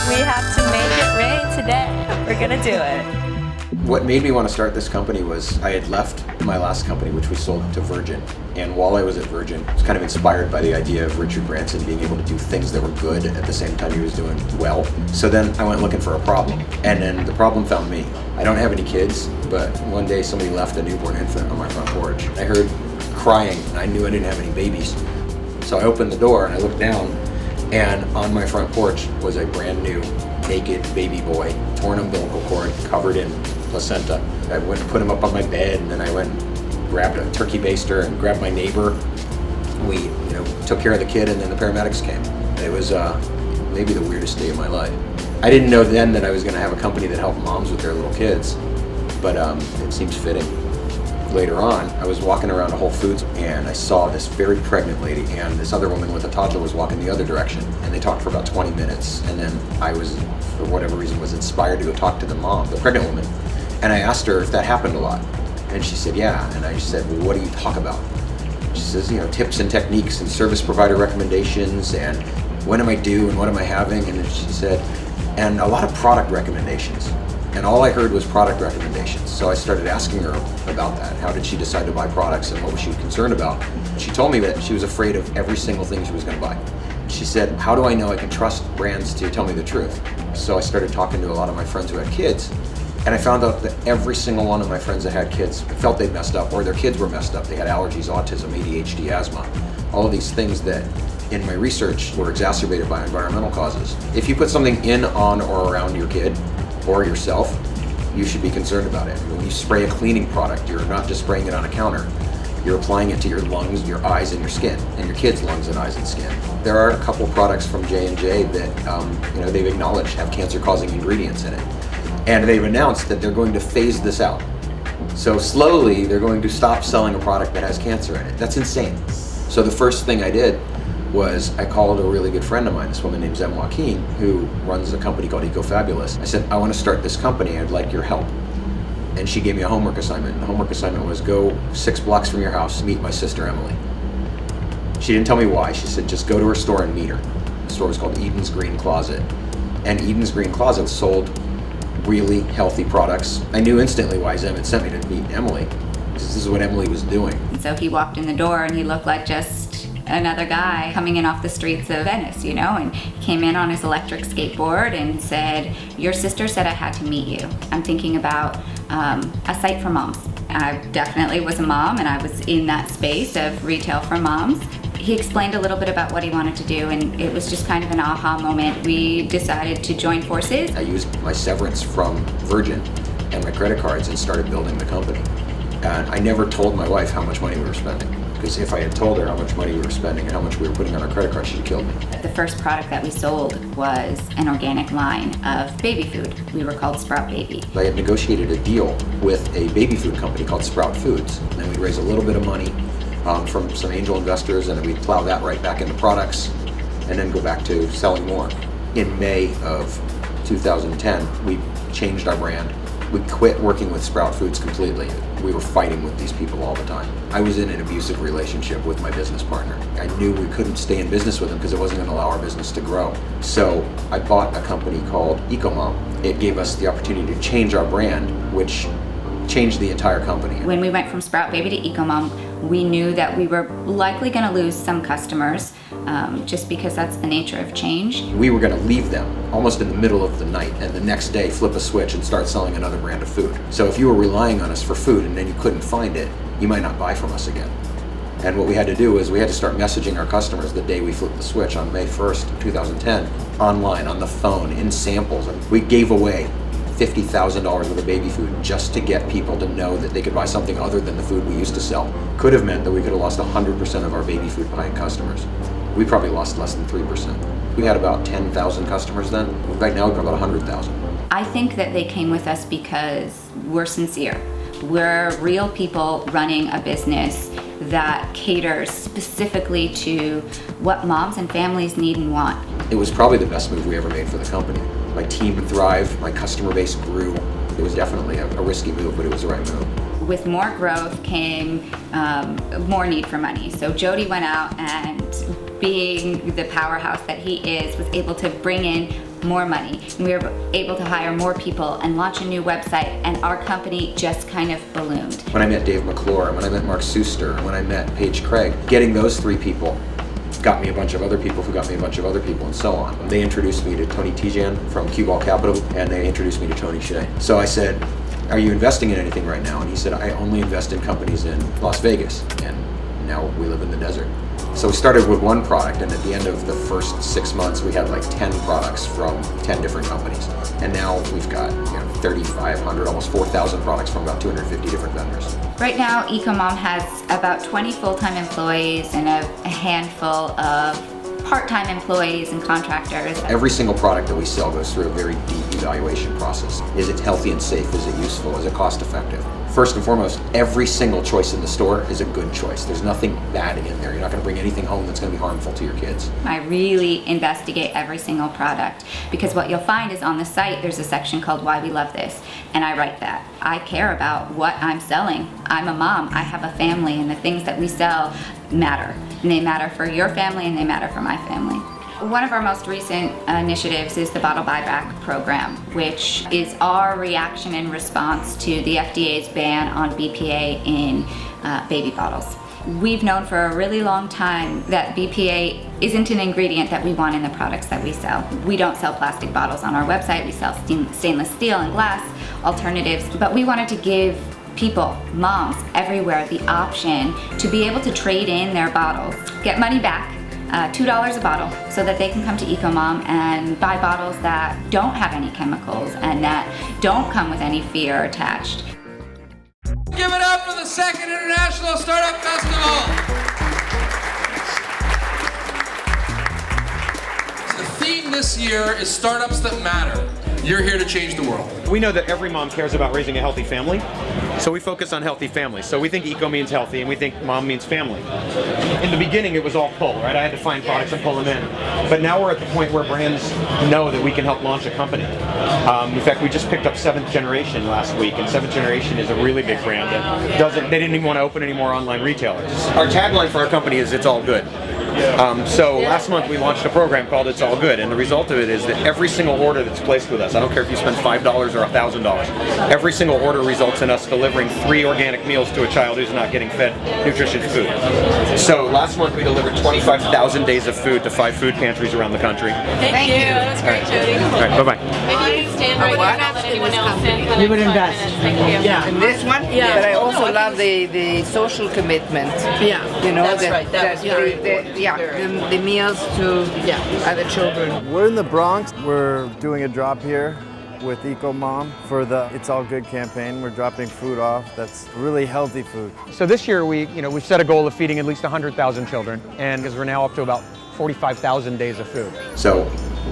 We have to make it rain today. We're gonna do it. What made me want to start this company was I had left my last company, which we sold to Virgin. And while I was at Virgin, I was kind of inspired by the idea of Richard Branson being able to do things that were good at the same time he was doing well. So then I went looking for a problem. And then the problem found me. I don't have any kids, but one day somebody left a newborn infant on my front porch. I heard crying, and I knew I didn't have any babies. So I opened the door and I looked down, and on my front porch was a brand new naked baby boy, torn umbilical cord, covered in placenta. I went and put him up on my bed, and then I went and grabbed a turkey baster and grabbed my neighbor. We, took care of the kid, and then the paramedics came. It was maybe the weirdest day of my life. I didn't know then that I was going to have a company that helped moms with their little kids, but it seems fitting. Later on, I was walking around a Whole Foods and I saw this very pregnant lady and this other woman with a toddler was walking the other direction, and they talked for about 20 minutes, and then I was, for whatever reason, was inspired to go talk to the mom, the pregnant woman, and I asked her if that happened a lot, and she said yeah, and I said, well, what do you talk about? She says, tips and techniques and service provider recommendations, and when am I due and what am I having, and then she said, and a lot of product recommendations. And all I heard was product recommendations. So I started asking her about that. How did she decide to buy products and what was she concerned about? She told me that she was afraid of every single thing she was going to buy. She said, how do I know I can trust brands to tell me the truth? So I started talking to a lot of my friends who had kids, and I found out that every single one of my friends that had kids felt they messed up, or their kids were messed up. They had allergies, autism, ADHD, asthma, all of these things that in my research were exacerbated by environmental causes. If you put something in, on, or around your kid, or yourself, you should be concerned about it. When you spray a cleaning product, you're not just spraying it on a counter. You're applying it to your lungs, your eyes, and your skin, and your kids' lungs and eyes and skin. There are a couple products from J&J that they've acknowledged have cancer-causing ingredients in it. And they've announced that they're going to phase this out. So slowly, they're going to stop selling a product that has cancer in it. That's insane. So the first thing I did was I called a really good friend of mine, this woman named Zem Joaquin, who runs a company called Ecofabulous. I said, I want to start this company, I'd like your help. And she gave me a homework assignment. The homework assignment was go 6 blocks from your house, meet my sister Emily. She didn't tell me why. She said, just go to her store and meet her. The store was called Eden's Green Closet. And Eden's Green Closet sold really healthy products. I knew instantly why Zem had sent me to meet Emily, because this is what Emily was doing. And so he walked in the door and he looked like just another guy coming in off the streets of Venice, and came in on his electric skateboard and said, your sister said I had to meet you. I'm thinking about a site for moms. I definitely was a mom, and I was in that space of retail for moms. He explained a little bit about what he wanted to do, and it was just kind of an aha moment. We decided to join forces. I used my severance from Virgin and my credit cards and started building the company. And I never told my wife how much money we were spending, because if I had told her how much money we were spending and how much we were putting on our credit card, she'd have killed me. The first product that we sold was an organic line of baby food. We were called Sprout Baby. I had negotiated a deal with a baby food company called Sprout Foods. And then we'd raise a little bit of money from some angel investors, and then we'd plow that right back into products and then go back to selling more. In May of 2010, we changed our brand. We quit working with Sprout Foods completely. We were fighting with these people all the time. I was in an abusive relationship with my business partner. I knew we couldn't stay in business with him because it wasn't going to allow our business to grow. So I bought a company called Ecomom. It gave us the opportunity to change our brand, which changed the entire company. When we went from Sprout Baby to Ecomom, we knew that we were likely going to lose some customers, just because that's the nature of change. We were going to leave them almost in the middle of the night, and the next day flip a switch and start selling another brand of food. So if you were relying on us for food and then you couldn't find it, you might not buy from us again. And what we had to do is we had to start messaging our customers the day we flipped the switch on May 1st, 2010, online, on the phone, in samples. And we gave away $50,000 worth of baby food just to get people to know that they could buy something other than the food we used to sell. Could have meant that we could have lost 100% of our baby food buying customers. We probably lost less than 3%. We had about 10,000 customers then. Right now we've got about 100,000. I think that they came with us because we're sincere. We're real people running a business that caters specifically to what moms and families need and want. It was probably the best move we ever made for the company. My team thrived, my customer base grew. It was definitely a risky move, but it was the right move. With more growth came more need for money. So Jody went out and being the powerhouse that he is, was able to bring in more money. We were able to hire more people and launch a new website, and our company just kind of ballooned. When I met Dave McClure, when I met Mark Suster, when I met Paige Craig, getting those three people got me a bunch of other people who got me a bunch of other people, and so on. They introduced me to Tony Tijan from Cue Ball Capital, and they introduced me to Tony Hsieh. So I said, are you investing in anything right now? And he said, I only invest in companies in Las Vegas, and now we live in the desert. So we started with one product, and at the end of the first 6 months, we had like 10 products from 10 different companies. And now we've got 3,500, almost 4,000 products from about 250 different vendors. Right now, Ecomom has about 20 full-time employees and a handful of part-time employees and contractors. Every single product that we sell goes through a very deep evaluation process. Is it healthy and safe? Is it useful? Is it cost effective? First and foremost, every single choice in the store is a good choice. There's nothing bad in there. You're not going to bring anything home that's going to be harmful to your kids. I really investigate every single product, because what you'll find is on the site there's a section called Why We Love This, and I write that. I care about what I'm selling. I'm a mom, I have a family, and the things that we sell matter. And they matter for your family, and they matter for my family. One of our most recent initiatives is the bottle buyback program, which is our reaction and response to the FDA's ban on BPA in baby bottles. We've known for a really long time that BPA isn't an ingredient that we want in the products that we sell. We don't sell plastic bottles on our website. We sell stainless steel and glass alternatives, but we wanted to give people, moms everywhere, the option to be able to trade in their bottles, get money back, $2 a bottle, so that they can come to Ecomom and buy bottles that don't have any chemicals and that don't come with any fear attached. Give it up for the second International Startup Festival! The theme this year is Startups That Matter. You're here to change the world. We know that every mom cares about raising a healthy family, so we focus on healthy families. So we think eco means healthy, and we think mom means family. In the beginning, it was all pull, right? I had to find products and pull them in. But now we're at the point where brands know that we can help launch a company. In fact, we just picked up 7th Generation last week, and 7th Generation is a really big brand that they didn't even want to open any more online retailers. Our tagline for our company is "It's all good." So last month we launched a program called It's All Good, and the result of it is that every single order that's placed with us, I don't care if you spend $5 or $1,000, every single order results in us delivering 3 organic meals to a child who's not getting fed nutritious food. So last month we delivered 25,000 days of food to 5 food pantries around the country. Thank you. That was great, Jody. All right, bye-bye. Maybe you can stand right there now that anyone else in. You would invest. Thank you. Yeah, in this one. Yeah. But I also love the social commitment. Yeah. You know, That's right. That was very the meals to other children. We're in the Bronx. We're doing a drop here with Ecomom for the It's All Good campaign. We're dropping food off that's really healthy food. So this year we've set a goal of feeding at least 100,000 children, and because we're now up to about 45,000 days of food. So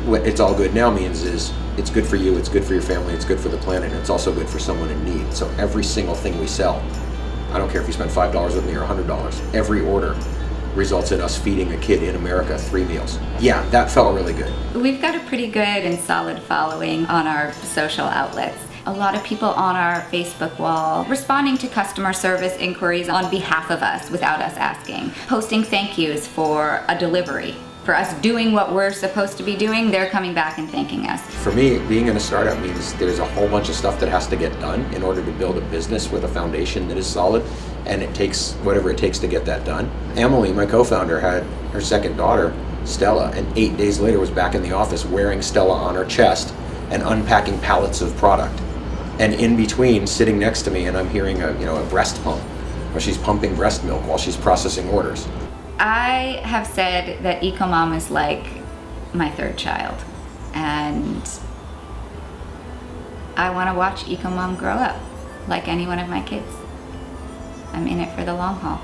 what It's All Good now means is it's good for you, it's good for your family, it's good for the planet, and it's also good for someone in need. So every single thing we sell, I don't care if you spend $5 with me or $100, every order results in us feeding a kid in America 3 meals. Yeah, that felt really good. We've got a pretty good and solid following on our social outlets. A lot of people on our Facebook wall responding to customer service inquiries on behalf of us without us asking. Posting thank yous for a delivery. For us doing what we're supposed to be doing, they're coming back and thanking us. For me, being in a startup means there's a whole bunch of stuff that has to get done in order to build a business with a foundation that is solid, and it takes whatever it takes to get that done. Emily, my co-founder, had her second daughter, Stella, and 8 days later was back in the office wearing Stella on her chest and unpacking pallets of product. And in between, sitting next to me, and I'm hearing a breast pump, where she's pumping breast milk while she's processing orders. I have said that Ecomom is like my 3rd child, and I want to watch Ecomom grow up like any one of my kids. I'm in it for the long haul.